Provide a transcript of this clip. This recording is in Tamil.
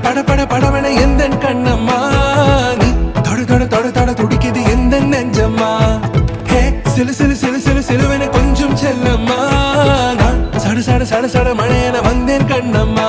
பட பட படவன எந்த கண்ணம்மா நீ தொட தொட தொட தொட துடிக்குது எந்த நெஞ்சம்மா ஹே சிலு சிலு சிலு சிலு சிலுவன கொஞ்சம் செல்லம்மா நான் சட சட சட சட மழையன வந்தேன் கண்ணம்மா